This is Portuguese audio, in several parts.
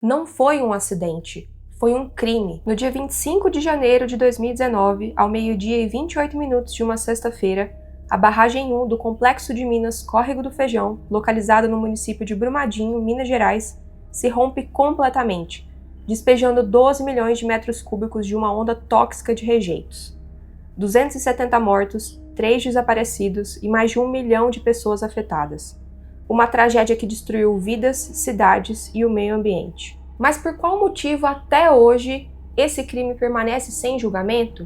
Não foi um acidente, foi um crime. No dia 25 de janeiro de 2019, ao meio-dia e 28 minutos de uma sexta-feira, a barragem 1 do Complexo de Minas Córrego do Feijão, localizada no município de Brumadinho, Minas Gerais, se rompe completamente, despejando 12 milhões de metros cúbicos de uma onda tóxica de rejeitos. 270 mortos, 3 desaparecidos e mais de 1 milhão de pessoas afetadas. Uma tragédia que destruiu vidas, cidades e o meio ambiente. Mas por qual motivo até hoje esse crime permanece sem julgamento?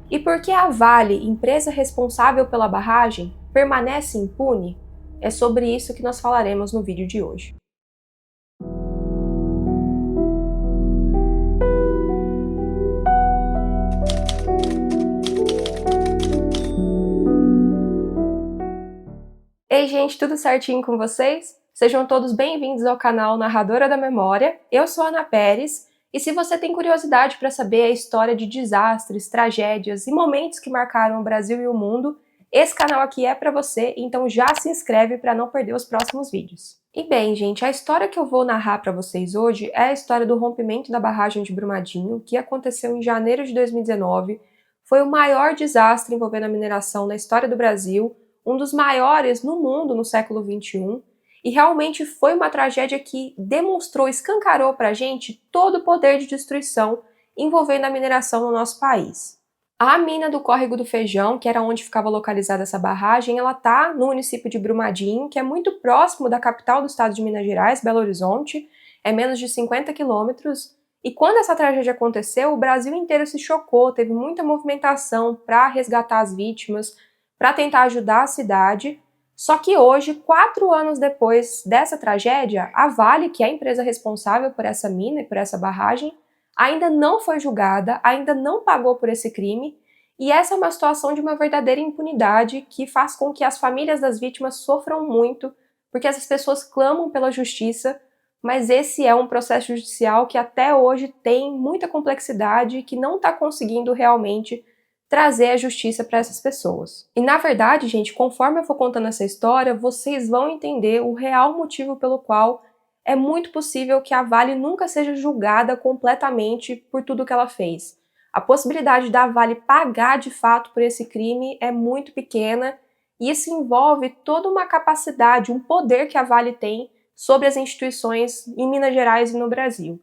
E por que a Vale, empresa responsável pela barragem, permanece impune? É sobre isso que nós falaremos no vídeo de hoje. Ei gente, tudo certinho com vocês? Sejam todos bem-vindos ao canal Narradora da Memória. Eu sou a Ana Pérez e se você tem curiosidade para saber a história de desastres, tragédias e momentos que marcaram o Brasil e o mundo, esse canal aqui é para você, então já se inscreve para não perder os próximos vídeos. E bem, gente, a história que eu vou narrar para vocês hoje é a história do rompimento da barragem de Brumadinho, que aconteceu em janeiro de 2019. Foi o maior desastre envolvendo a mineração na história do Brasil, um dos maiores no mundo no século XXI, e realmente foi uma tragédia que demonstrou, escancarou para a gente todo o poder de destruição envolvendo a mineração no nosso país. A mina do Córrego do Feijão, que era onde ficava localizada essa barragem, ela está no município de Brumadinho, que é muito próximo da capital do estado de Minas Gerais, Belo Horizonte, é menos de 50 quilômetros, e quando essa tragédia aconteceu, o Brasil inteiro se chocou, teve muita movimentação para resgatar as vítimas, para tentar ajudar a cidade. Só que hoje, 4 anos depois dessa tragédia, a Vale, que é a empresa responsável por essa mina e por essa barragem, ainda não foi julgada, ainda não pagou por esse crime, e essa é uma situação de uma verdadeira impunidade que faz com que as famílias das vítimas sofram muito, porque essas pessoas clamam pela justiça, mas esse é um processo judicial que até hoje tem muita complexidade e que não está conseguindo realmente trazer a justiça para essas pessoas. E na verdade, gente, conforme eu for contando essa história, vocês vão entender o real motivo pelo qual é muito possível que a Vale nunca seja julgada completamente por tudo que ela fez. A possibilidade da Vale pagar de fato por esse crime é muito pequena e isso envolve toda uma capacidade, um poder que a Vale tem sobre as instituições em Minas Gerais e no Brasil.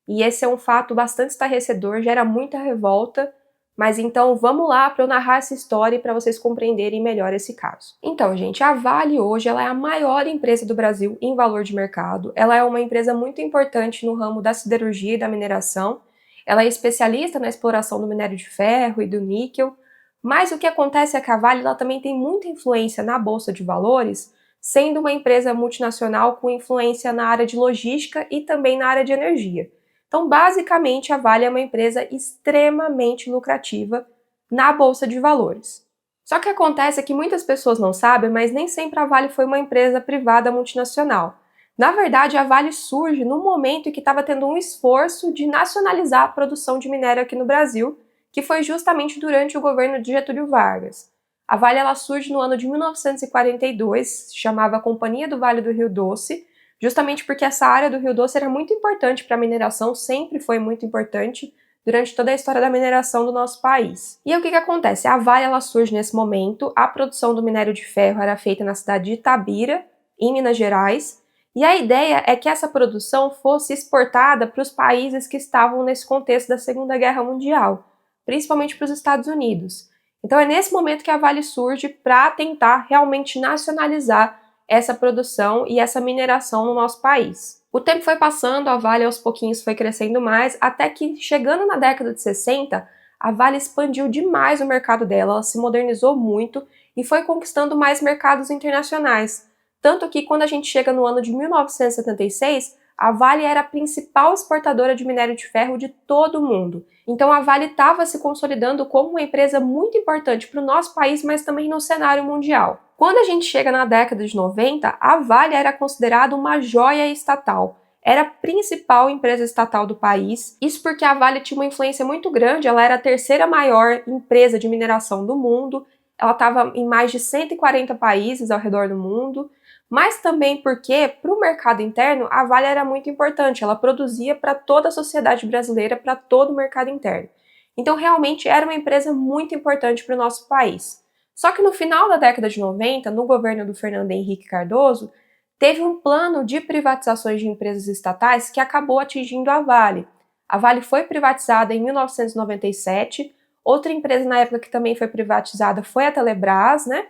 E esse é um fato bastante estarrecedor, gera muita revolta. Mas então vamos lá para eu narrar essa história e para vocês compreenderem melhor esse caso. Então, gente, a Vale hoje ela é a maior empresa do Brasil em valor de mercado. Ela é uma empresa muito importante no ramo da siderurgia e da mineração. Ela é especialista na exploração do minério de ferro e do níquel. Mas o que acontece é que a Vale ela também tem muita influência na bolsa de valores, sendo uma empresa multinacional com influência na área de logística e também na área de energia. Então, basicamente, a Vale é uma empresa extremamente lucrativa na Bolsa de Valores. Só que acontece que muitas pessoas não sabem, mas nem sempre a Vale foi uma empresa privada multinacional. Na verdade, a Vale surge no momento em que estava tendo um esforço de nacionalizar a produção de minério aqui no Brasil, que foi justamente durante o governo de Getúlio Vargas. A Vale ela surge no ano de 1942, se chamava Companhia do Vale do Rio Doce, justamente porque essa área do Rio Doce era muito importante para a mineração, sempre foi muito importante durante toda a história da mineração do nosso país. E aí, o que acontece? A Vale ela surge nesse momento, a produção do minério de ferro era feita na cidade de Itabira, em Minas Gerais, e a ideia é que essa produção fosse exportada para os países que estavam nesse contexto da Segunda Guerra Mundial, principalmente para os Estados Unidos. Então é nesse momento que a Vale surge para tentar realmente nacionalizar essa produção e essa mineração no nosso país. O tempo foi passando, a Vale aos pouquinhos foi crescendo mais, até que chegando na década de 60, a Vale expandiu demais o mercado dela, ela se modernizou muito e foi conquistando mais mercados internacionais. Tanto que quando a gente chega no ano de 1976, a Vale era a principal exportadora de minério de ferro de todo o mundo. Então a Vale estava se consolidando como uma empresa muito importante para o nosso país, mas também no cenário mundial. Quando a gente chega na década de 90, a Vale era considerada uma joia estatal. Era a principal empresa estatal do país, isso porque a Vale tinha uma influência muito grande, ela era a terceira maior empresa de mineração do mundo, ela estava em mais de 140 países ao redor do mundo, mas também porque, para o mercado interno, a Vale era muito importante, ela produzia para toda a sociedade brasileira, para todo o mercado interno. Então, realmente, era uma empresa muito importante para o nosso país. Só que no final da década de 90, no governo do Fernando Henrique Cardoso, teve um plano de privatizações de empresas estatais que acabou atingindo a Vale. A Vale foi privatizada em 1997, outra empresa na época que também foi privatizada foi a Telebrás, né?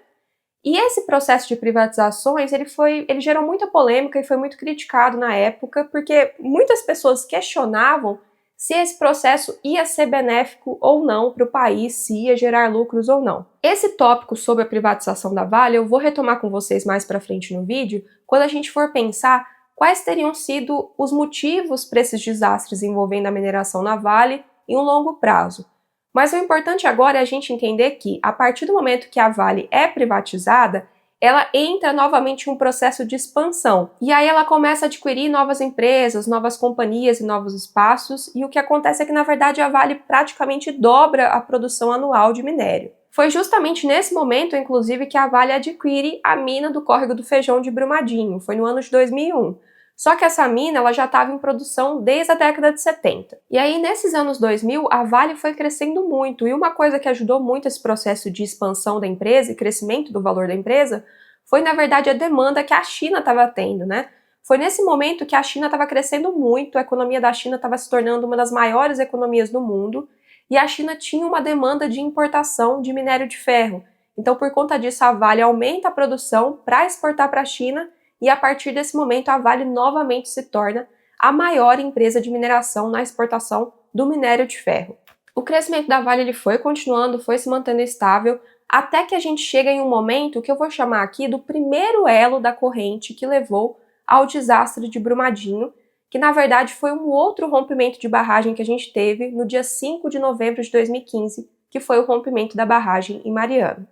E esse processo de privatizações, ele gerou muita polêmica e foi muito criticado na época, porque muitas pessoas questionavam se esse processo ia ser benéfico ou não para o país, se ia gerar lucros ou não. Esse tópico sobre a privatização da Vale eu vou retomar com vocês mais para frente no vídeo, quando a gente for pensar quais teriam sido os motivos para esses desastres envolvendo a mineração na Vale em um longo prazo. Mas o importante agora é a gente entender que, a partir do momento que a Vale é privatizada, ela entra novamente em um processo de expansão. E aí ela começa a adquirir novas empresas, novas companhias e novos espaços, e o que acontece é que, na verdade, a Vale praticamente dobra a produção anual de minério. Foi justamente nesse momento, inclusive, que a Vale adquire a mina do Córrego do Feijão de Brumadinho, foi no ano de 2001. Só que essa mina ela já estava em produção desde a década de 70. E aí, nesses anos 2000, a Vale foi crescendo muito. E uma coisa que ajudou muito esse processo de expansão da empresa e crescimento do valor da empresa foi, na verdade, a demanda que a China estava tendo, né? Foi nesse momento que a China estava crescendo muito, a economia da China estava se tornando uma das maiores economias do mundo, e a China tinha uma demanda de importação de minério de ferro. Então, por conta disso, a Vale aumenta a produção para exportar para a China, e a partir desse momento a Vale novamente se torna a maior empresa de mineração na exportação do minério de ferro. O crescimento da Vale ele foi continuando, foi se mantendo estável, até que a gente chega em um momento que eu vou chamar aqui do primeiro elo da corrente que levou ao desastre de Brumadinho, que na verdade foi um outro rompimento de barragem que a gente teve no dia 5 de novembro de 2015, que foi o rompimento da barragem em Mariana.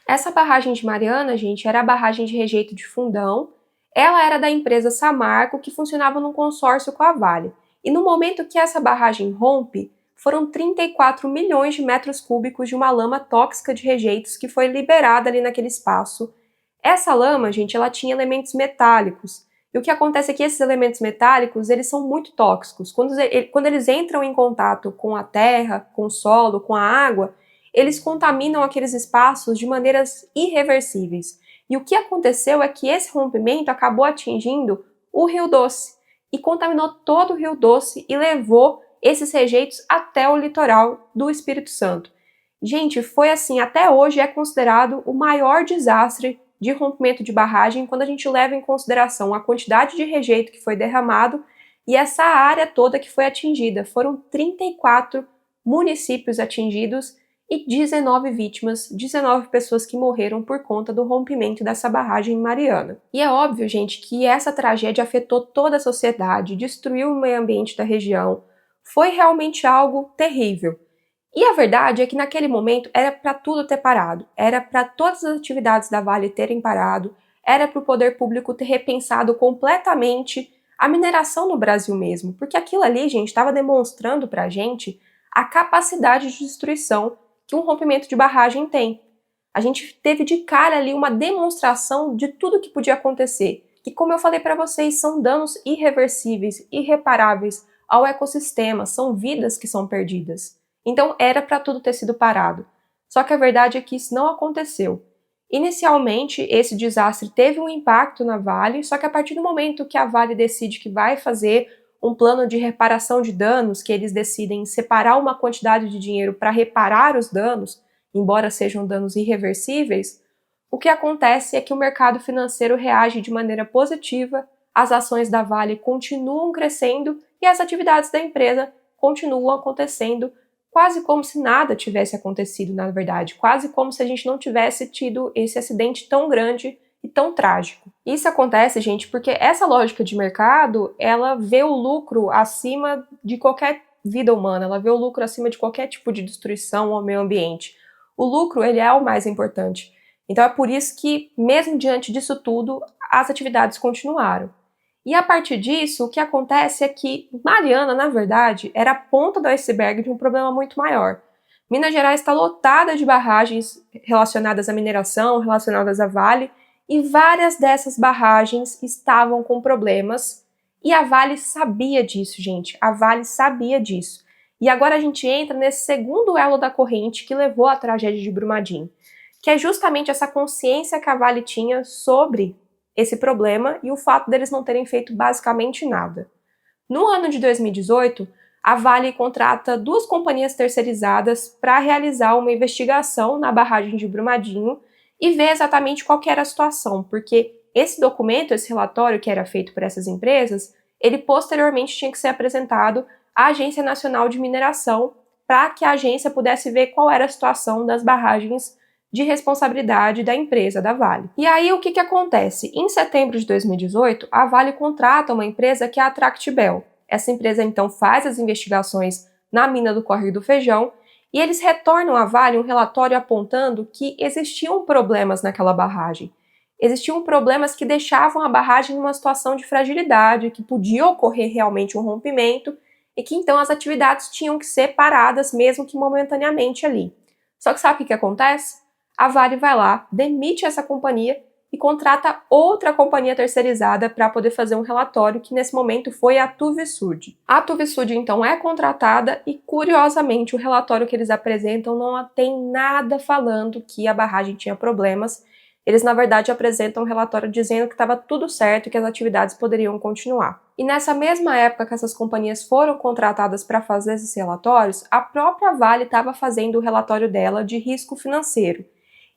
Essa barragem de Mariana, gente, era a barragem de rejeito de Fundão. Ela era da empresa Samarco, que funcionava num consórcio com a Vale. E no momento que essa barragem rompe, foram 34 milhões de metros cúbicos de uma lama tóxica de rejeitos que foi liberada ali naquele espaço. Essa lama, gente, ela tinha elementos metálicos. E o que acontece é que esses elementos metálicos, eles são muito tóxicos. Quando eles entram em contato com a terra, com o solo, com a água, eles contaminam aqueles espaços de maneiras irreversíveis. E o que aconteceu é que esse rompimento acabou atingindo o Rio Doce e contaminou todo o Rio Doce e levou esses rejeitos até o litoral do Espírito Santo. Gente, foi assim, até hoje é considerado o maior desastre de rompimento de barragem quando a gente leva em consideração a quantidade de rejeito que foi derramado e essa área toda que foi atingida. Foram 34 municípios atingidos e 19 vítimas, 19 pessoas que morreram por conta do rompimento dessa barragem em Mariana. E é óbvio, gente, que essa tragédia afetou toda a sociedade, destruiu o meio ambiente da região, foi realmente algo terrível. E a verdade é que naquele momento era para tudo ter parado, era para todas as atividades da Vale terem parado, era para o poder público ter repensado completamente a mineração no Brasil mesmo, porque aquilo ali, gente, estava demonstrando para a gente a capacidade de destruição que um rompimento de barragem tem. A gente teve de cara ali uma demonstração de tudo que podia acontecer, que, como eu falei para vocês, são danos irreversíveis, irreparáveis ao ecossistema, são vidas que são perdidas. Então era para tudo ter sido parado. Só que a verdade é que isso não aconteceu. Inicialmente, esse desastre teve um impacto na Vale, só que a partir do momento que a Vale decide que vai fazer um plano de reparação de danos, que eles decidem separar uma quantidade de dinheiro para reparar os danos, embora sejam danos irreversíveis, o que acontece é que o mercado financeiro reage de maneira positiva, as ações da Vale continuam crescendo e as atividades da empresa continuam acontecendo quase como se nada tivesse acontecido, na verdade, quase como se a gente não tivesse tido esse acidente tão grande e tão trágico. Isso acontece, gente, porque essa lógica de mercado, ela vê o lucro acima de qualquer vida humana, ela vê o lucro acima de qualquer tipo de destruição ao meio ambiente. O lucro, ele é o mais importante. Então é por isso que, mesmo diante disso tudo, as atividades continuaram. E a partir disso, o que acontece é que Mariana, na verdade, era a ponta do iceberg de um problema muito maior. Minas Gerais está lotada de barragens relacionadas à mineração, relacionadas à Vale, e várias dessas barragens estavam com problemas e a Vale sabia disso, gente. A Vale sabia disso. E agora a gente entra nesse segundo elo da corrente que levou à tragédia de Brumadinho, que é justamente essa consciência que a Vale tinha sobre esse problema e o fato deles não terem feito basicamente nada. No ano de 2018, a Vale contrata 2 companhias terceirizadas para realizar uma investigação na barragem de Brumadinho e ver exatamente qual que era a situação, porque esse documento, esse relatório que era feito por essas empresas, ele posteriormente tinha que ser apresentado à Agência Nacional de Mineração para que a agência pudesse ver qual era a situação das barragens de responsabilidade da empresa, da Vale. E aí o que acontece? Em setembro de 2018, a Vale contrata uma empresa que é a Tractebel. Essa empresa então faz as investigações na mina do Córrego do Feijão e eles retornam à Vale um relatório apontando que existiam problemas naquela barragem. Existiam problemas que deixavam a barragem numa situação de fragilidade, que podia ocorrer realmente um rompimento e que então as atividades tinham que ser paradas, mesmo que momentaneamente ali. Só que sabe o que acontece? A Vale vai lá, demite essa companhia e contrata outra companhia terceirizada para poder fazer um relatório, que nesse momento foi a Tuvisud. A Tuvisud então é contratada e, curiosamente, o relatório que eles apresentam não tem nada falando que a barragem tinha problemas. Eles, na verdade, apresentam um relatório dizendo que estava tudo certo e que as atividades poderiam continuar. E nessa mesma época que essas companhias foram contratadas para fazer esses relatórios, a própria Vale estava fazendo o relatório dela de risco financeiro.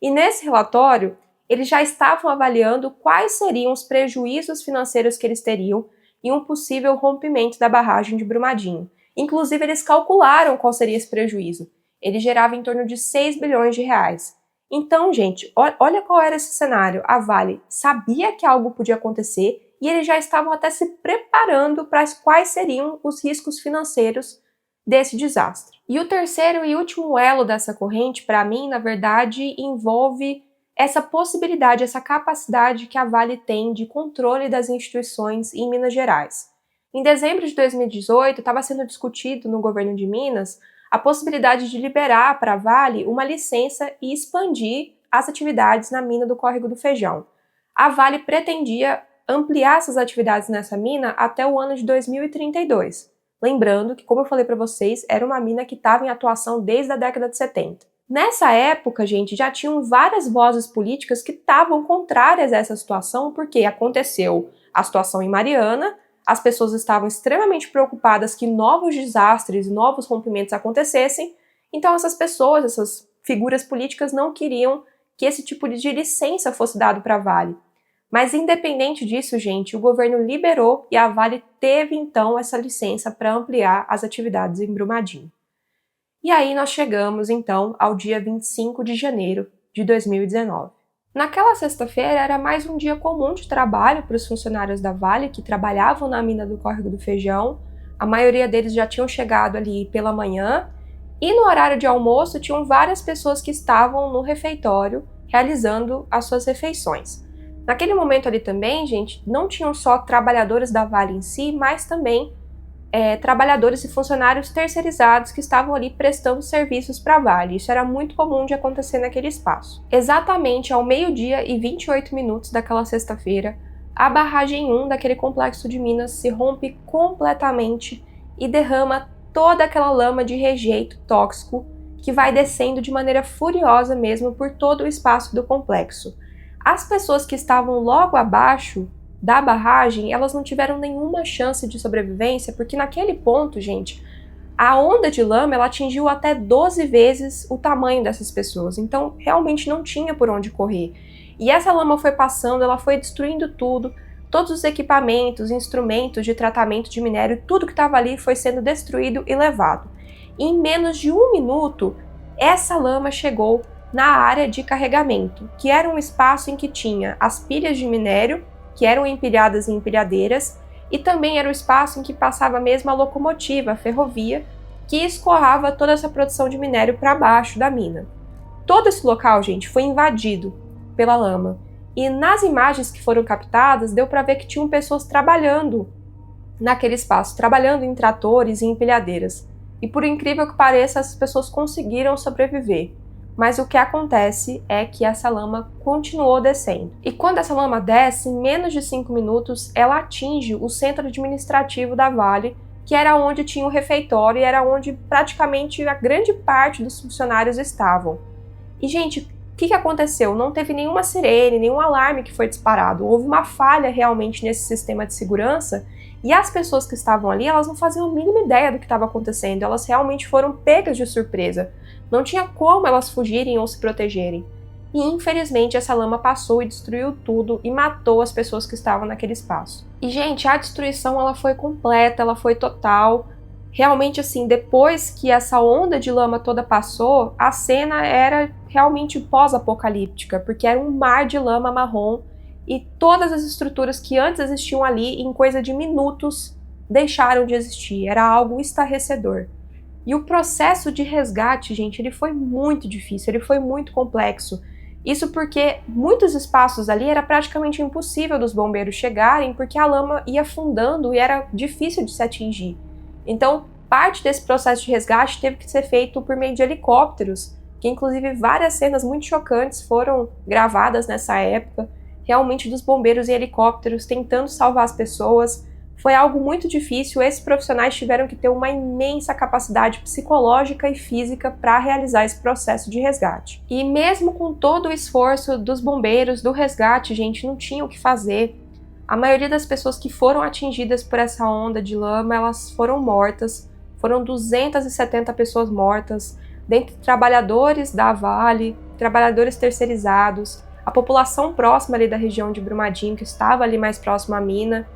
E nesse relatório, eles já estavam avaliando quais seriam os prejuízos financeiros que eles teriam em um possível rompimento da barragem de Brumadinho. Inclusive, eles calcularam qual seria esse prejuízo. Ele gerava em torno de 6 bilhões de reais. Então, gente, olha qual era esse cenário. A Vale sabia que algo podia acontecer e eles já estavam até se preparando para quais seriam os riscos financeiros desse desastre. E o terceiro e último elo dessa corrente, para mim, na verdade, envolve essa possibilidade, essa capacidade que a Vale tem de controle das instituições em Minas Gerais. Em dezembro de 2018, estava sendo discutido no governo de Minas a possibilidade de liberar para a Vale uma licença e expandir as atividades na mina do Córrego do Feijão. A Vale pretendia ampliar essas atividades nessa mina até o ano de 2032. Lembrando que, como eu falei para vocês, era uma mina que estava em atuação desde a década de 70. Nessa época, gente, já tinham várias vozes políticas que estavam contrárias a essa situação, porque aconteceu a situação em Mariana, as pessoas estavam extremamente preocupadas que novos desastres, novos rompimentos acontecessem, então essas pessoas, essas figuras políticas não queriam que esse tipo de licença fosse dado para a Vale. Mas independente disso, gente, o governo liberou e a Vale teve então essa licença para ampliar as atividades em Brumadinho. E aí nós chegamos, então, ao dia 25 de janeiro de 2019. Naquela sexta-feira era mais um dia comum de trabalho para os funcionários da Vale que trabalhavam na mina do Córrego do Feijão. A maioria deles já tinham chegado ali pela manhã e no horário de almoço tinham várias pessoas que estavam no refeitório realizando as suas refeições. Naquele momento ali também, gente, não tinham só trabalhadores da Vale em si, mas também trabalhadores e funcionários terceirizados que estavam ali prestando serviços para a Vale. Isso era muito comum de acontecer naquele espaço. Exatamente ao 12h28 daquela sexta-feira, a barragem 1 daquele complexo de minas se rompe completamente e derrama toda aquela lama de rejeito tóxico que vai descendo de maneira furiosa mesmo por todo o espaço do complexo. As pessoas que estavam logo abaixo da barragem, elas não tiveram nenhuma chance de sobrevivência, porque naquele ponto, gente, a onda de lama ela atingiu até 12 vezes o tamanho dessas pessoas, então realmente não tinha por onde correr. E essa lama foi passando, ela foi destruindo tudo, todos os equipamentos, instrumentos de tratamento de minério, tudo que estava ali foi sendo destruído e levado. E em menos de 1 minuto, essa lama chegou na área de carregamento, que era um espaço em que tinha as pilhas de minério, que eram empilhadas em empilhadeiras, e também era o espaço em que passava mesmo a locomotiva, a ferrovia, que escoava toda essa produção de minério para baixo da mina. Todo esse local, gente, foi invadido pela lama, e nas imagens que foram captadas, deu para ver que tinham pessoas trabalhando naquele espaço, trabalhando em tratores e empilhadeiras. E por incrível que pareça, essas pessoas conseguiram sobreviver. mas o que acontece é que essa lama continuou descendo. E quando essa lama desce, em menos de 5 minutos, ela atinge o centro administrativo da Vale, que era onde tinha o refeitório e era onde praticamente a grande parte dos funcionários estavam. E, gente, o que aconteceu? Não teve nenhuma sirene, nenhum alarme que foi disparado. Houve uma falha realmente nesse sistema de segurança e as pessoas que estavam ali, elas não faziam a mínima ideia do que estava acontecendo. Elas realmente foram pegas de surpresa. Não tinha como elas fugirem ou se protegerem. E, infelizmente, essa lama passou e destruiu tudo e matou as pessoas que estavam naquele espaço. E, gente, a destruição ela foi completa, ela foi total. Realmente, assim, depois que essa onda de lama toda passou, a cena era realmente pós-apocalíptica, porque era um mar de lama marrom e todas as estruturas que antes existiam ali, em coisa de minutos, deixaram de existir. Era algo estarrecedor. E o processo de resgate, gente, ele foi muito difícil, ele foi muito complexo. Isso porque muitos espaços ali era praticamente impossível dos bombeiros chegarem, porque a lama ia afundando e era difícil de se atingir. Então, parte desse processo de resgate teve que ser feito por meio de helicópteros, que inclusive várias cenas muito chocantes foram gravadas nessa época, realmente dos bombeiros em helicópteros tentando salvar as pessoas. Foi algo muito difícil, esses profissionais tiveram que ter uma imensa capacidade psicológica e física para realizar esse processo de resgate. E mesmo com todo o esforço dos bombeiros, do resgate, gente, não tinha o que fazer. A maioria das pessoas que foram atingidas por essa onda de lama, elas foram mortas. Foram 270 pessoas mortas, dentre trabalhadores da Vale, trabalhadores terceirizados, a população próxima ali da região de Brumadinho, que estava ali mais próximo à mina.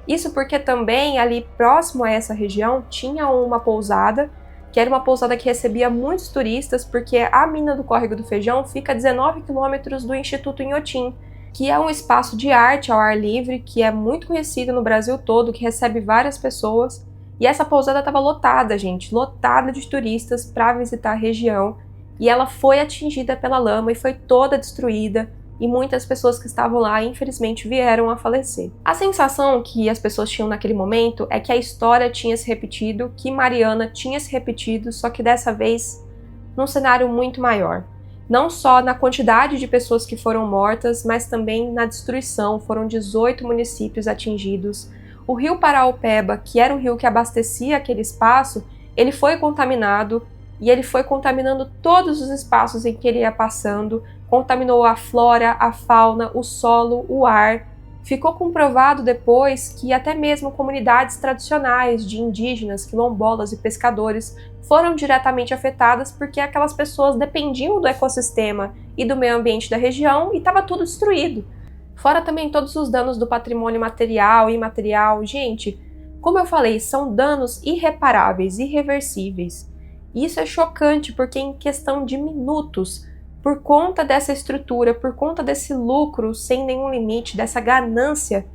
Isso porque também ali próximo a essa região tinha uma pousada, que era uma pousada que recebia muitos turistas, porque a mina do Córrego do Feijão fica a 19 quilômetros do Instituto Inhotim, que é um espaço de arte ao ar livre, que é muito conhecido no Brasil todo, que recebe várias pessoas. E essa pousada estava lotada, gente, lotada de turistas para visitar a região. E ela foi atingida pela lama e foi toda destruída. E muitas pessoas que estavam lá, infelizmente, vieram a falecer. A sensação que as pessoas tinham naquele momento é que a história tinha se repetido, que Mariana tinha se repetido, só que dessa vez num cenário muito maior. Não só na quantidade de pessoas que foram mortas, mas também na destruição. Foram 18 municípios atingidos. O rio Paraopeba, que era o rio que abastecia aquele espaço, ele foi contaminado e ele foi contaminando todos os espaços em que ele ia passando, contaminou a flora, a fauna, o solo, o ar. Ficou comprovado depois que até mesmo comunidades tradicionais de indígenas, quilombolas e pescadores foram diretamente afetadas porque aquelas pessoas dependiam do ecossistema e do meio ambiente da região e estava tudo destruído. Fora também todos os danos do patrimônio material e imaterial. Gente, como eu falei, são danos irreparáveis, irreversíveis. E isso é chocante porque em questão de minutos, por conta dessa estrutura, por conta desse lucro sem nenhum limite, dessa ganância,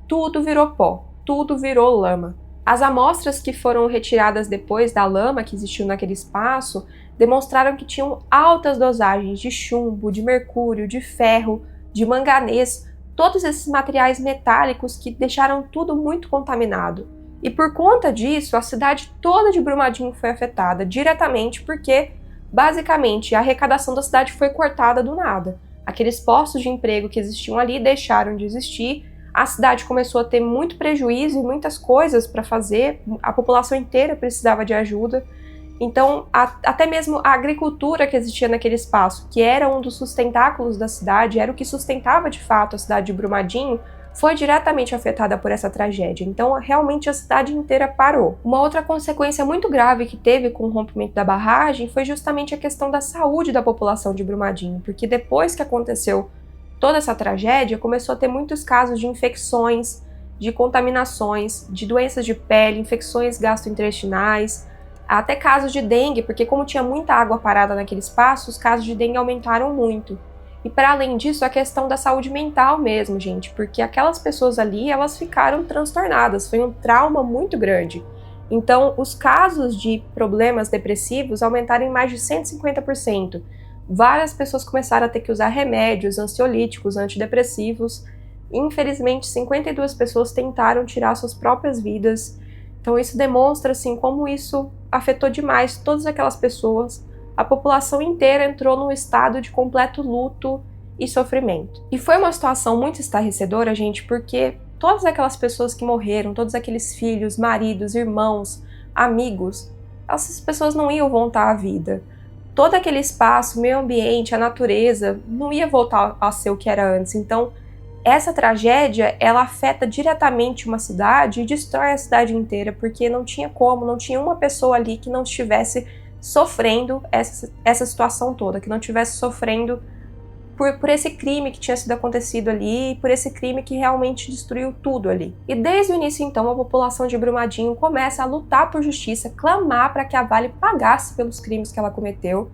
tudo virou pó, tudo virou lama. As amostras que foram retiradas depois da lama que existiu naquele espaço demonstraram que tinham altas dosagens de chumbo, de mercúrio, de ferro, de manganês, todos esses materiais metálicos que deixaram tudo muito contaminado. E por conta disso, a cidade toda de Brumadinho foi afetada diretamente porque, basicamente, a arrecadação da cidade foi cortada do nada. Aqueles postos de emprego que existiam ali deixaram de existir, a cidade começou a ter muito prejuízo e muitas coisas para fazer, a população inteira precisava de ajuda. Então, até mesmo a agricultura que existia naquele espaço, que era um dos sustentáculos da cidade, era o que sustentava de fato a cidade de Brumadinho, foi diretamente afetada por essa tragédia. Então, realmente a cidade inteira parou. Uma outra consequência muito grave que teve com o rompimento da barragem foi justamente a questão da saúde da população de Brumadinho, porque depois que aconteceu toda essa tragédia, começou a ter muitos casos de infecções, de contaminações, de doenças de pele, infecções gastrointestinais, até casos de dengue, porque como tinha muita água parada naquele espaço, os casos de dengue aumentaram muito. E para além disso, a questão da saúde mental mesmo, gente, porque aquelas pessoas ali, elas ficaram transtornadas, foi um trauma muito grande. Então, os casos de problemas depressivos aumentaram em mais de 150%. Várias pessoas começaram a ter que usar remédios, ansiolíticos, antidepressivos. Infelizmente, 52 pessoas tentaram tirar suas próprias vidas. Então, isso demonstra, assim, como isso afetou demais todas aquelas pessoas, a população inteira entrou num estado de completo luto e sofrimento. E foi uma situação muito estarrecedora, gente, porque todas aquelas pessoas que morreram, todos aqueles filhos, maridos, irmãos, amigos, essas pessoas não iam voltar à vida. Todo aquele espaço, o meio ambiente, a natureza, não ia voltar a ser o que era antes. Então, essa tragédia, ela afeta diretamente uma cidade e destrói a cidade inteira, porque não tinha como, não tinha uma pessoa ali que não estivesse sofrendo essa situação toda, que não estivesse sofrendo por esse crime que tinha sido acontecido ali, por esse crime que realmente destruiu tudo ali. E desde o início, então, a população de Brumadinho começa a lutar por justiça, clamar para que a Vale pagasse pelos crimes que ela cometeu,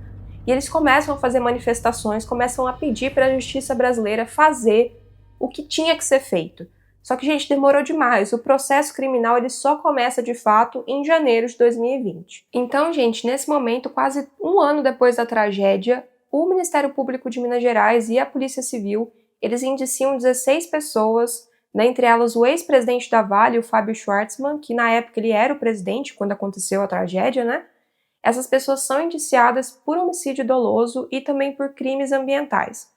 e eles começam a fazer manifestações, começam a pedir para a justiça brasileira fazer o que tinha que ser feito. Só que, gente, demorou demais. O processo criminal ele só começa, de fato, em janeiro de 2020. Então, gente, nesse momento, quase um ano depois da tragédia, o Ministério Público de Minas Gerais e a Polícia Civil, eles indiciam 16 pessoas, né, entre elas o ex-presidente da Vale, o Fábio Schwartzman, que na época ele era o presidente quando aconteceu a tragédia, né? Essas pessoas são indiciadas por homicídio doloso e também por crimes ambientais.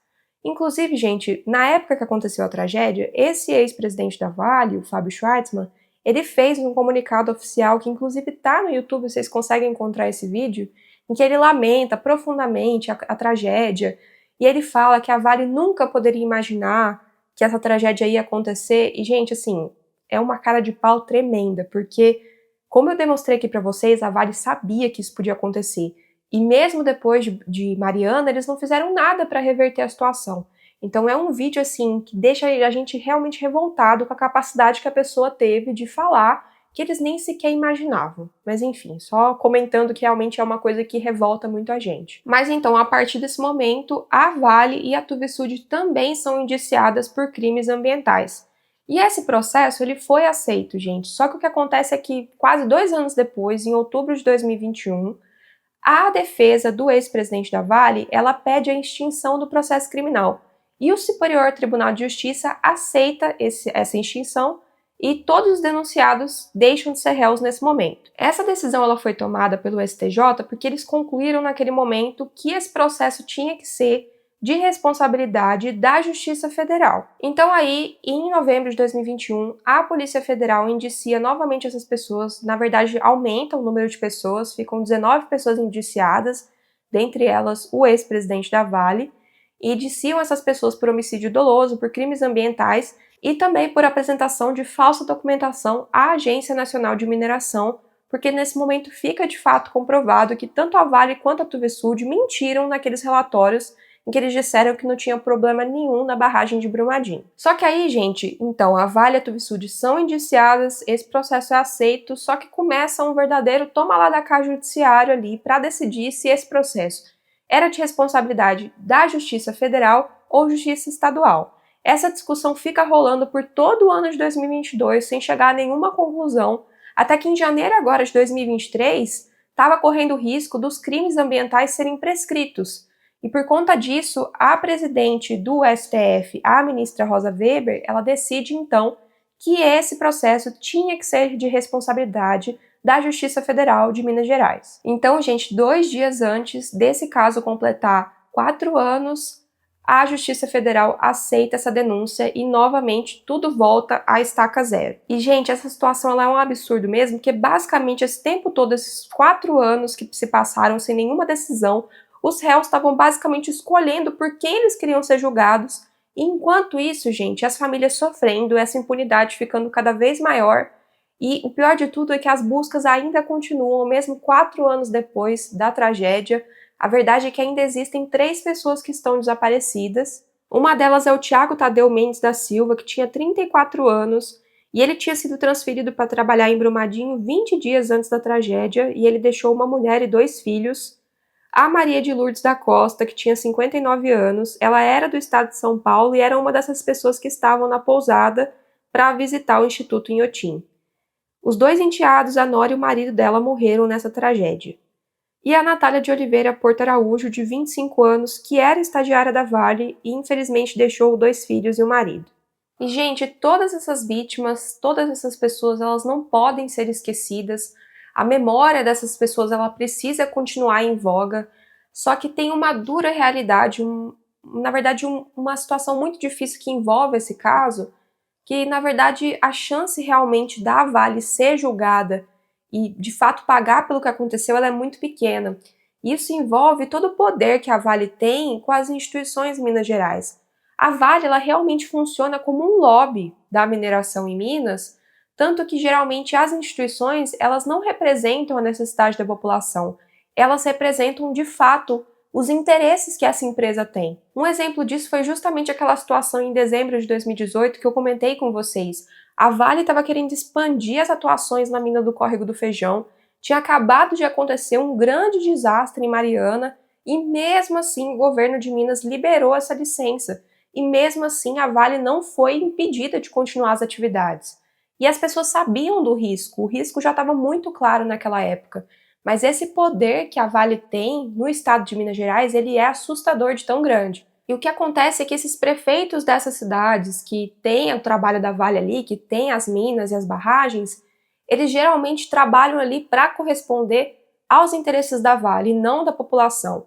Inclusive, gente, na época que aconteceu a tragédia, esse ex-presidente da Vale, o Fábio Schwartzman, ele fez um comunicado oficial que inclusive está no YouTube, vocês conseguem encontrar esse vídeo, em que ele lamenta profundamente a tragédia, e ele fala que a Vale nunca poderia imaginar que essa tragédia ia acontecer, e gente, assim, é uma cara de pau tremenda, porque, como eu demonstrei aqui para vocês, a Vale sabia que isso podia acontecer, e mesmo depois de Mariana, eles não fizeram nada para reverter a situação. Então é um vídeo, assim, que deixa a gente realmente revoltado com a capacidade que a pessoa teve de falar que eles nem sequer imaginavam. Mas enfim, só comentando que realmente é uma coisa que revolta muito a gente. Mas então, a partir desse momento, a Vale e a Tuvisud também são indiciadas por crimes ambientais. E esse processo, ele foi aceito, gente. Só que o que acontece é que, quase 2 anos depois, em outubro de 2021, a defesa do ex-presidente da Vale, ela pede a extinção do processo criminal. E o Superior Tribunal de Justiça aceita essa extinção e todos os denunciados deixam de ser réus nesse momento. Essa decisão ela foi tomada pelo STJ porque eles concluíram naquele momento que esse processo tinha que ser de responsabilidade da Justiça Federal. Então aí, em novembro de 2021, a Polícia Federal indicia novamente essas pessoas, na verdade aumenta o número de pessoas, ficam 19 pessoas indiciadas, dentre elas o ex-presidente da Vale, e indiciam essas pessoas por homicídio doloso, por crimes ambientais e também por apresentação de falsa documentação à Agência Nacional de Mineração, porque nesse momento fica de fato comprovado que tanto a Vale quanto a Tuvisud mentiram naqueles relatórios em que eles disseram que não tinha problema nenhum na barragem de Brumadinho. Só que aí, gente, então a Vale e a Tuvisud são indiciadas, esse processo é aceito, só que começa um verdadeiro toma lá da cá judiciário ali para decidir se esse processo era de responsabilidade da Justiça Federal ou Justiça Estadual. Essa discussão fica rolando por todo o ano de 2022 sem chegar a nenhuma conclusão, até que em janeiro agora de 2023 estava correndo o risco dos crimes ambientais serem prescritos. E por conta disso, a presidente do STF, a ministra Rosa Weber, ela decide então que esse processo tinha que ser de responsabilidade da Justiça Federal de Minas Gerais. Então, gente, 2 dias antes desse caso completar 4 anos, a Justiça Federal aceita essa denúncia e, novamente, tudo volta à estaca zero. E, gente, essa situação ela é um absurdo mesmo, porque basicamente esse tempo todo, esses 4 anos que se passaram sem nenhuma decisão, os réus estavam basicamente escolhendo por quem eles queriam ser julgados, e enquanto isso, gente, as famílias sofrendo, essa impunidade ficando cada vez maior, e o pior de tudo é que as buscas ainda continuam, mesmo 4 anos depois da tragédia. A verdade é que ainda existem 3 pessoas que estão desaparecidas. Uma delas é o Thiago Tadeu Mendes da Silva, que tinha 34 anos, e ele tinha sido transferido para trabalhar em Brumadinho 20 dias antes da tragédia, e ele deixou uma mulher e 2 filhos. A Maria de Lourdes da Costa, que tinha 59 anos, ela era do estado de São Paulo e era uma dessas pessoas que estavam na pousada para visitar o Instituto Inhotim. Os 2 enteados, a Nora e o marido dela, morreram nessa tragédia. E a Natália de Oliveira Porto Araújo, de 25 anos, que era estagiária da Vale e infelizmente deixou 2 filhos e o marido. E, gente, todas essas vítimas, todas essas pessoas, elas não podem ser esquecidas. A memória dessas pessoas ela precisa continuar em voga. Só que tem uma dura realidade, na verdade uma situação muito difícil que envolve esse caso, que na verdade a chance realmente da Vale ser julgada e de fato pagar pelo que aconteceu, ela é muito pequena. Isso envolve todo o poder que a Vale tem com as instituições em Minas Gerais. A Vale, ela realmente funciona como um lobby da mineração em Minas, tanto que geralmente as instituições, elas não representam a necessidade da população, elas representam de fato os interesses que essa empresa tem. Um exemplo disso foi justamente aquela situação em dezembro de 2018 que eu comentei com vocês. A Vale estava querendo expandir as atuações na mina do Córrego do Feijão, tinha acabado de acontecer um grande desastre em Mariana e mesmo assim o governo de Minas liberou essa licença e mesmo assim a Vale não foi impedida de continuar as atividades. E as pessoas sabiam do risco, o risco já estava muito claro naquela época. Mas esse poder que a Vale tem no estado de Minas Gerais, ele é assustador de tão grande. E o que acontece é que esses prefeitos dessas cidades que têm o trabalho da Vale ali, que têm as minas e as barragens, eles geralmente trabalham ali para corresponder aos interesses da Vale e não da população.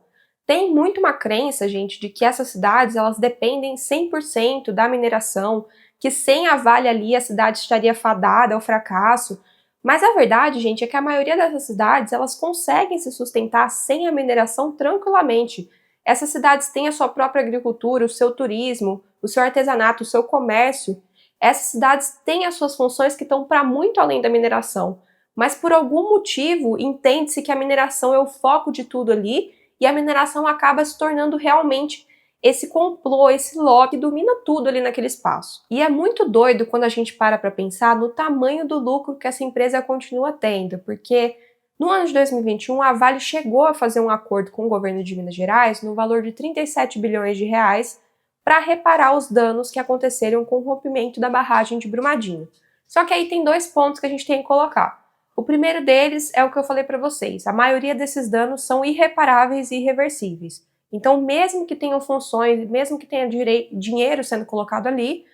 Tem muito uma crença, gente, de que essas cidades elas dependem 100% da mineração, que sem a Vale ali a cidade estaria fadada ao fracasso. Mas a verdade, gente, é que a maioria dessas cidades elas conseguem se sustentar sem a mineração tranquilamente. Essas cidades têm a sua própria agricultura, o seu turismo, o seu artesanato, o seu comércio. Essas cidades têm as suas funções que estão para muito além da mineração. Mas por algum motivo entende-se que a mineração é o foco de tudo ali e a mineração acaba se tornando realmente esse complô, esse lobby que domina tudo ali naquele espaço. E é muito doido quando a gente para pensar no tamanho do lucro que essa empresa continua tendo, porque no ano de 2021 a Vale chegou a fazer um acordo com o governo de Minas Gerais no valor de 37 bilhões de reais para reparar os danos que aconteceram com o rompimento da barragem de Brumadinho. Só que aí tem dois pontos que a gente tem que colocar. O primeiro deles é o que eu falei para vocês, a maioria desses danos são irreparáveis e irreversíveis. Então, mesmo que tenham funções, mesmo que tenha dinheiro sendo colocado ali,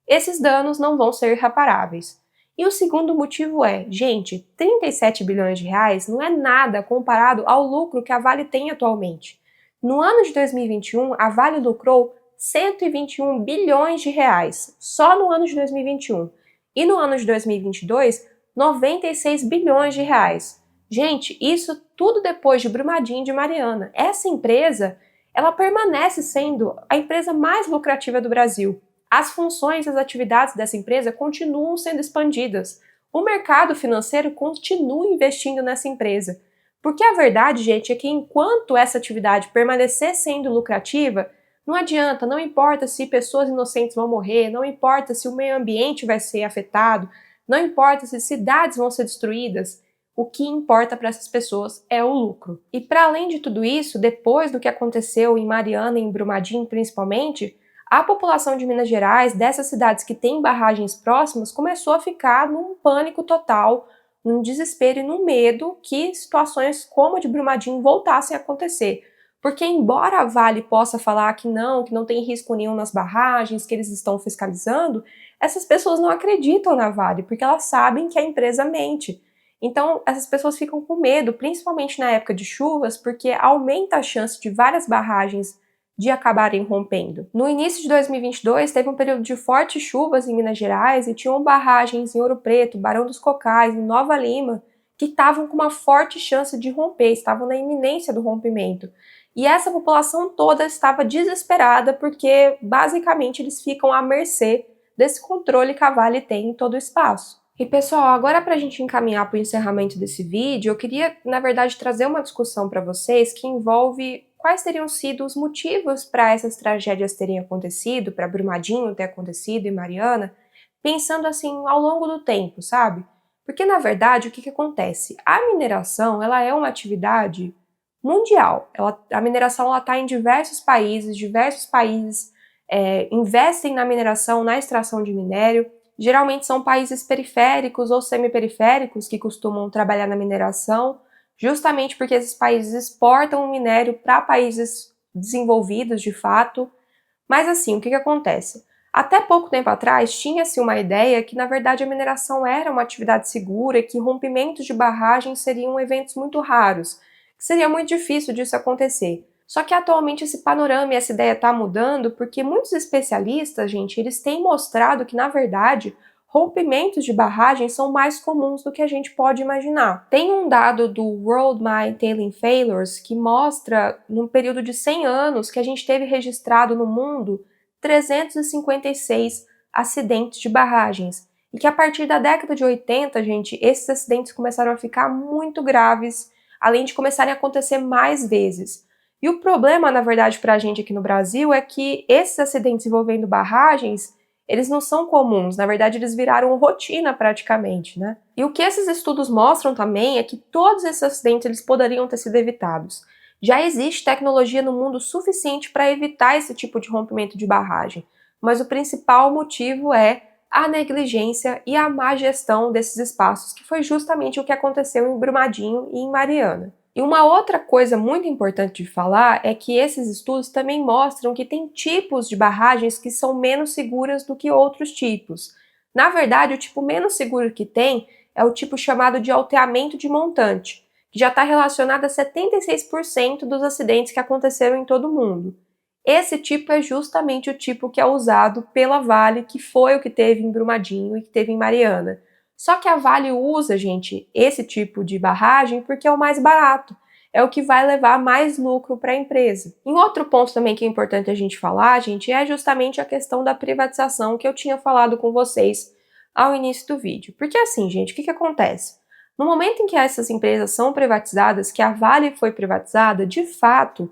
esses danos não vão ser reparáveis. E o segundo motivo é, gente, 37 bilhões de reais não é nada comparado ao lucro que a Vale tem atualmente. No ano de 2021, a Vale lucrou 121 bilhões de reais, só no ano de 2021. E no ano de 2022, 96 bilhões de reais. Gente, isso tudo depois de Brumadinho e de Mariana. Essa empresa, ela permanece sendo a empresa mais lucrativa do Brasil. As funções e as atividades dessa empresa continuam sendo expandidas. O mercado financeiro continua investindo nessa empresa. Porque a verdade, gente, é que enquanto essa atividade permanecer sendo lucrativa, não adianta, não importa se pessoas inocentes vão morrer, não importa se o meio ambiente vai ser afetado, não importa se cidades vão ser destruídas, o que importa para essas pessoas é o lucro. E para além de tudo isso, depois do que aconteceu em Mariana e em Brumadinho principalmente, a população de Minas Gerais, dessas cidades que têm barragens próximas, começou a ficar num pânico total, num desespero e num medo que situações como a de Brumadinho voltassem a acontecer. Porque embora a Vale possa falar que não tem risco nenhum nas barragens, que eles estão fiscalizando, essas pessoas não acreditam na Vale, porque elas sabem que a empresa mente. Então, essas pessoas ficam com medo, principalmente na época de chuvas, porque aumenta a chance de várias barragens de acabarem rompendo. No início de 2022, teve um período de fortes chuvas em Minas Gerais e tinham barragens em Ouro Preto, Barão dos Cocais, em Nova Lima, que estavam com uma forte chance de romper, estavam na iminência do rompimento. E essa população toda estava desesperada porque, basicamente, eles ficam à mercê desse controle que a Vale tem em todo o espaço. E pessoal, agora para a gente encaminhar para o encerramento desse vídeo, eu queria, na verdade, trazer uma discussão para vocês que envolve quais teriam sido os motivos para essas tragédias terem acontecido, para Brumadinho ter acontecido e Mariana, pensando assim ao longo do tempo, sabe? Porque na verdade o que acontece? A mineração ela é uma atividade mundial. A mineração está em diversos países investem na mineração, na extração de minério. Geralmente são países periféricos ou semiperiféricos que costumam trabalhar na mineração, justamente porque esses países exportam o minério para países desenvolvidos de fato. Mas assim, o que acontece? Até pouco tempo atrás, tinha-se uma ideia que, na verdade, a mineração era uma atividade segura e que rompimentos de barragens seriam eventos muito raros, que seria muito difícil disso acontecer. Só que atualmente esse panorama e essa ideia está mudando porque muitos especialistas, gente, eles têm mostrado que, na verdade, rompimentos de barragens são mais comuns do que a gente pode imaginar. Tem um dado do World Mine Tailing Failures que mostra, num período de 100 anos, que a gente teve registrado no mundo 356 acidentes de barragens. E que a partir da década de 80, gente, esses acidentes começaram a ficar muito graves, além de começarem a acontecer mais vezes. E o problema, na verdade, para a gente aqui no Brasil é que esses acidentes envolvendo barragens, eles não são comuns, na verdade eles viraram rotina praticamente, né? E o que esses estudos mostram também é que todos esses acidentes eles poderiam ter sido evitados. Já existe tecnologia no mundo suficiente para evitar esse tipo de rompimento de barragem, mas o principal motivo é a negligência e a má gestão desses espaços, que foi justamente o que aconteceu em Brumadinho e em Mariana. E uma outra coisa muito importante de falar é que esses estudos também mostram que tem tipos de barragens que são menos seguras do que outros tipos. Na verdade, o tipo menos seguro que tem é o tipo chamado de alteamento de montante, que já está relacionado a 76% dos acidentes que aconteceram em todo o mundo. Esse tipo é justamente o tipo que é usado pela Vale, que foi o que teve em Brumadinho e que teve em Mariana. Só que a Vale usa, gente, esse tipo de barragem porque é o mais barato, é o que vai levar mais lucro para a empresa. E outro ponto também que é importante a gente falar, gente, é justamente a questão da privatização que eu tinha falado com vocês ao início do vídeo. Porque assim, gente, o que acontece? No momento em que essas empresas são privatizadas, que a Vale foi privatizada, de fato,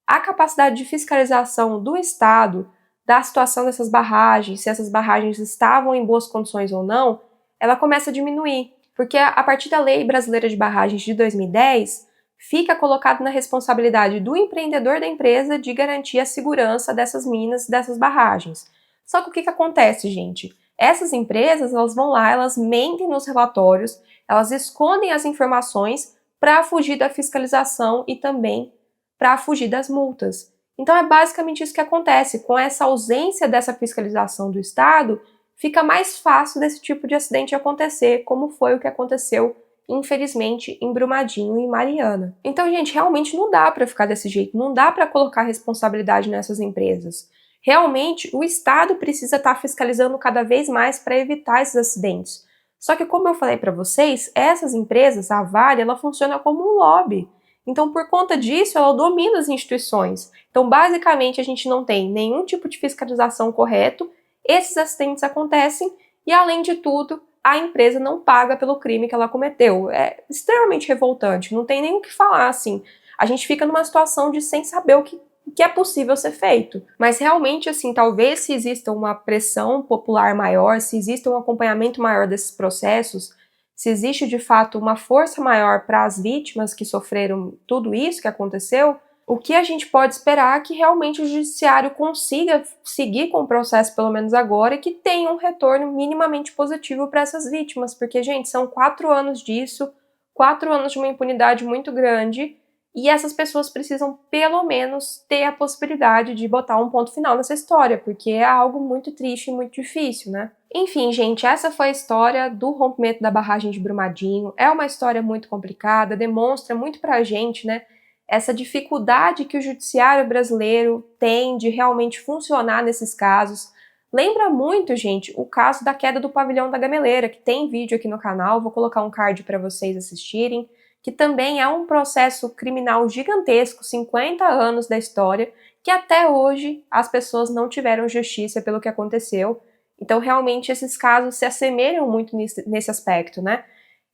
a capacidade de fiscalização do Estado da situação dessas barragens, se essas barragens estavam em boas condições ou não, ela começa a diminuir, porque a partir da Lei Brasileira de Barragens de 2010, fica colocado na responsabilidade do empreendedor da empresa de garantir a segurança dessas minas, dessas barragens. Só que o que acontece, gente? Essas empresas, elas vão lá, elas mentem nos relatórios, elas escondem as informações para fugir da fiscalização e também para fugir das multas. Então é basicamente isso que acontece. Com essa ausência dessa fiscalização do Estado, fica mais fácil desse tipo de acidente acontecer, como foi o que aconteceu, infelizmente, em Brumadinho e em Mariana. Então, gente, realmente não dá para ficar desse jeito, não dá para colocar responsabilidade nessas empresas. Realmente, o Estado precisa estar fiscalizando cada vez mais para evitar esses acidentes. Só que, como eu falei para vocês, essas empresas, a Vale, ela funciona como um lobby. Então, por conta disso, ela domina as instituições. Então, basicamente, a gente não tem nenhum tipo de fiscalização correto, esses acidentes acontecem e, além de tudo, a empresa não paga pelo crime que ela cometeu. É extremamente revoltante, não tem nem o que falar, assim. A gente fica numa situação de sem saber o que é possível ser feito. Mas realmente, assim, talvez se exista uma pressão popular maior, se exista um acompanhamento maior desses processos, se existe de fato uma força maior para as vítimas que sofreram tudo isso que aconteceu, o que a gente pode esperar é que realmente o judiciário consiga seguir com o processo, pelo menos agora, e que tenha um retorno minimamente positivo para essas vítimas, porque, gente, são 4 anos disso, 4 anos de uma impunidade muito grande, e essas pessoas precisam, pelo menos, ter a possibilidade de botar um ponto final nessa história, porque é algo muito triste e muito difícil, né? Enfim, gente, essa foi a história do rompimento da barragem de Brumadinho. É uma história muito complicada, demonstra muito pra gente, né, essa dificuldade que o judiciário brasileiro tem de realmente funcionar nesses casos. Lembra muito, gente, o caso da queda do pavilhão da Gameleira, que tem vídeo aqui no canal, vou colocar um card para vocês assistirem, que também é um processo criminal gigantesco, 50 anos da história, que até hoje as pessoas não tiveram justiça pelo que aconteceu. Então, realmente, esses casos se assemelham muito nesse aspecto, né?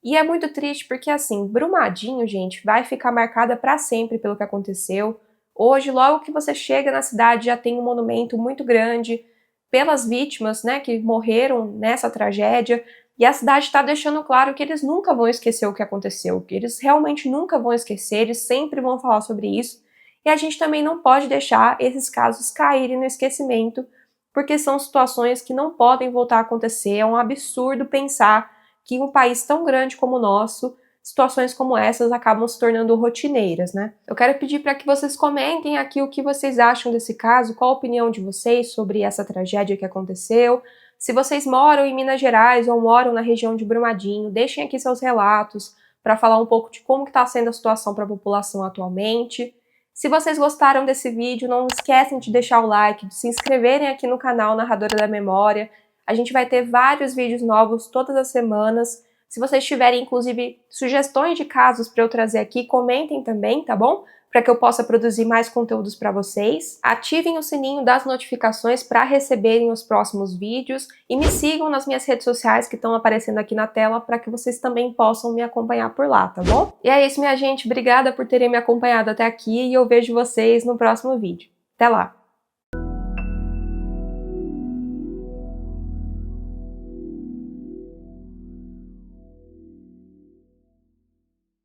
E é muito triste porque, assim, Brumadinho, gente, vai ficar marcada para sempre pelo que aconteceu. Hoje, logo que você chega na cidade, já tem um monumento muito grande pelas vítimas, né, que morreram nessa tragédia. E a cidade está deixando claro que eles nunca vão esquecer o que aconteceu, que eles realmente nunca vão esquecer, eles sempre vão falar sobre isso. E a gente também não pode deixar esses casos caírem no esquecimento, porque são situações que não podem voltar a acontecer. É um absurdo pensar que em um país tão grande como o nosso, situações como essas acabam se tornando rotineiras, né? Eu quero pedir para que vocês comentem aqui o que vocês acham desse caso, qual a opinião de vocês sobre essa tragédia que aconteceu. Se vocês moram em Minas Gerais ou moram na região de Brumadinho, deixem aqui seus relatos. para falar um pouco de como está sendo a situação para a população atualmente. Se vocês gostaram desse vídeo, não esquecem de deixar o like, de se inscreverem aqui no canal Narradora da Memória. A gente vai ter vários vídeos novos todas as semanas. Se vocês tiverem, inclusive, sugestões de casos para eu trazer aqui, comentem também, tá bom? Para que eu possa produzir mais conteúdos para vocês. Ativem o sininho das notificações para receberem os próximos vídeos e me sigam nas minhas redes sociais que estão aparecendo aqui na tela para que vocês também possam me acompanhar por lá, tá bom? E é isso, minha gente. Obrigada por terem me acompanhado até aqui e eu vejo vocês no próximo vídeo. Até lá!